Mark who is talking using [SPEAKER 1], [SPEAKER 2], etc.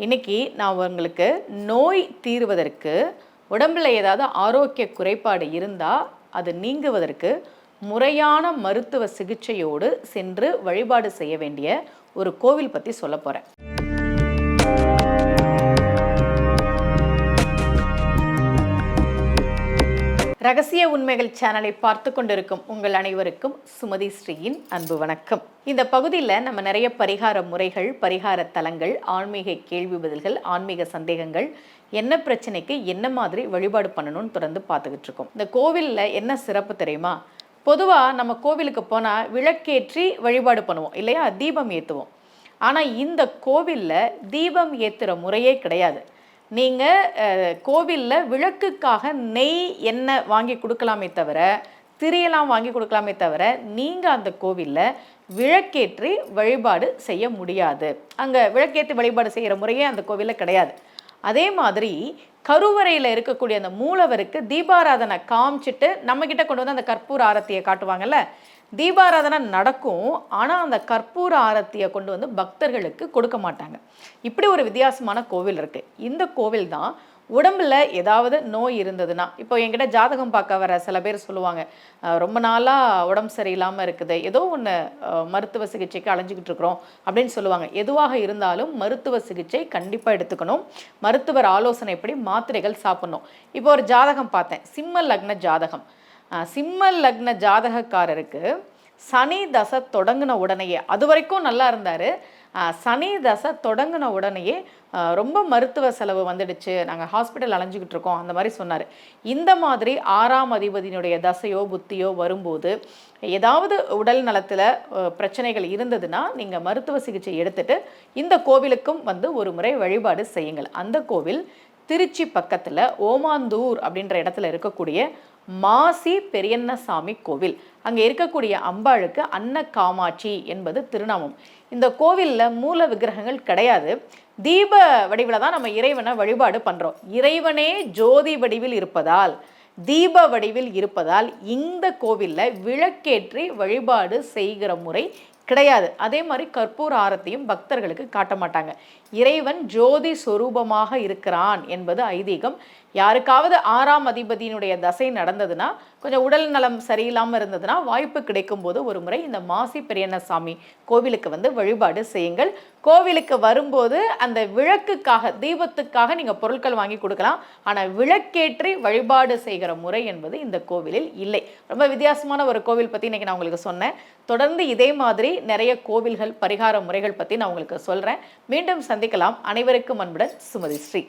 [SPEAKER 1] இன்னைக்கு நான் உங்களுக்கு நோய் தீர்வதற்கு உடம்பில் ஏதாவது ஆரோக்கிய குறைபாடு இருந்தால் அது நீங்குவதற்கு முறையான மருத்துவ சிகிச்சையோடு சென்று வழிபாடு செய்ய வேண்டிய ஒரு கோவில் பற்றி சொல்ல போகிறேன். ரகசிய உண்மைகள் சேனலை பார்த்து கொண்டிருக்கும் உங்கள் அனைவருக்கும் சுமதி ஸ்ரீயின் அன்பு வணக்கம். இந்த பகுதியில் நம்ம நிறைய பரிகார முறைகள், பரிகார தலங்கள், ஆன்மீக கேள்வி பதில்கள், ஆன்மீக சந்தேகங்கள், என்ன பிரச்சனைக்கு என்ன மாதிரி வழிபாடு பண்ணணும்னு தொடர்ந்து பார்த்துக்கிட்டு இருக்கோம். இந்த கோவிலில் என்ன சிறப்பு தெரியுமா? பொதுவாக நம்ம கோவிலுக்கு போனால் விளக்கேற்றி வழிபாடு பண்ணுவோம் இல்லையா, தீபம் ஏற்றுவோம். ஆனால் இந்த கோவிலில் தீபம் ஏற்றுற முறையே கிடையாது. நீங்கள் கோவிலில் விளக்குக்காக நெய் எண்ணெய் வாங்கி கொடுக்கலாமே தவிர, திரியெல்லாம் வாங்கி கொடுக்கலாமே தவிர, நீங்கள் அந்த கோவிலில் விளக்கேற்றி வழிபாடு செய்ய முடியாது. அங்கே விளக்கேற்றி வழிபாடு செய்கிற முறையே அந்த கோவிலில் கிடையாது. அதே மாதிரி கருவறையில் இருக்கக்கூடிய அந்த மூலவருக்கு தீபாராதனை காமிச்சிட்டு நம்மக்கிட்ட கொண்டு வந்து அந்த கற்பூர ஆரத்தியை காட்டுவாங்கல்ல, தீபாராதனை நடக்கும். ஆனால் அந்த கற்பூர ஆரத்தியை கொண்டு வந்து பக்தர்களுக்கு கொடுக்க மாட்டாங்க. இப்படி ஒரு வித்தியாசமான கோவில் இருக்குது. இந்த கோவில் தான் உடம்புல ஏதாவது நோய் இருந்ததுன்னா, இப்போ என்கிட்ட ஜாதகம் பார்க்க வர சில பேர் சொல்லுவாங்க, ரொம்ப நாளாக உடம்பு சரியில்லாமல் இருக்குது, ஏதோ ஒன்று மருத்துவ சிகிச்சைக்கு அலைஞ்சிக்கிட்டு இருக்கிறோம் அப்படின்னு சொல்லுவாங்க. எதுவாக இருந்தாலும் மருத்துவ சிகிச்சை கண்டிப்பாக எடுத்துக்கணும். மருத்துவர் ஆலோசனைப்படி மாத்திரைகள் சாப்பிட்ணும். இப்போ ஒரு ஜாதகம் பார்த்தேன், சிம்ம லக்ன ஜாதகம். சிம்ம லக்ன ஜாதகக்காரருக்கு சனி தசை தொடங்கின உடனேயே, அது வரைக்கும் நல்லா இருந்தார், சனி தசை தொடங்கின உடனேயே ரொம்ப மருத்துவ செலவு வந்துடுச்சு, நாங்கள் ஹாஸ்பிட்டல் அலைஞ்சிக்கிட்டு இருக்கோம் அந்த மாதிரி சொன்னார். இந்த மாதிரி 6ஆம் அதிபதியினுடைய தசையோ புத்தியோ வரும்போது ஏதாவது உடல் நலத்தில் பிரச்சனைகள் இருந்ததுன்னா நீங்கள் மருத்துவ சிகிச்சை எடுத்துட்டு இந்த கோவிலுக்கும் வந்து ஒரு முறை வழிபாடு செய்யுங்கள். அந்த கோவில் திருச்சி பக்கத்தில் ஓமாந்தூர் அப்படின்ற இடத்துல இருக்கக்கூடிய மாசி பெரியண்ணசாமி கோவில். அங்கே இருக்கக்கூடிய அம்பாளுக்கு அன்ன காமாட்சி என்பது திருநாமம். இந்த கோவிலில் மூல விக்கிரகங்கள் கிடையாது. தீப வடிவில் தான் நம்ம இறைவனை வழிபாடு பண்ணுறோம். இறைவனே ஜோதி வடிவில் இருப்பதால், தீப வடிவில் இருப்பதால் இந்த கோவிலில் விளக்கேற்றி வழிபாடு செய்கிற முறை கிடையாது. அதே மாதிரி கற்பூர ஆரத்தையும் பக்தர்களுக்கு காட்ட மாட்டாங்க. இறைவன் ஜோதி சொரூபமாக இருக்கிறான் என்பது ஐதீகம். யாருக்காவது 6ஆம் அதிபதியினுடைய தசை நடந்ததுன்னா, கொஞ்சம் உடல் நலம் சரியில்லாமல் இருந்ததுன்னா, வாய்ப்பு கிடைக்கும் போது ஒரு முறை இந்த மாசி பெரியண்ணசாமி கோவிலுக்கு வந்து வழிபாடு செய்யுங்கள். கோவிலுக்கு வரும்போது அந்த விளக்குக்காக, தீபத்துக்காக நீங்கள் பொருட்கள் வாங்கி கொடுக்கலாம். ஆனால் விளக்கேற்றி வழிபாடு செய்கிற முறை என்பது இந்த கோவிலில் இல்லை. ரொம்ப வித்தியாசமான ஒரு கோவில் பற்றி இன்றைக்கி நான் உங்களுக்கு சொன்னேன். தொடர்ந்து இதே மாதிரி நிறைய கோவில்கள், பரிகார முறைகள் பற்றி நான் உங்களுக்கு சொல்கிறேன். மீண்டும் சந்திக்கலாம். அனைவருக்கும் அன்புடன் சுமதி ஸ்ரீ.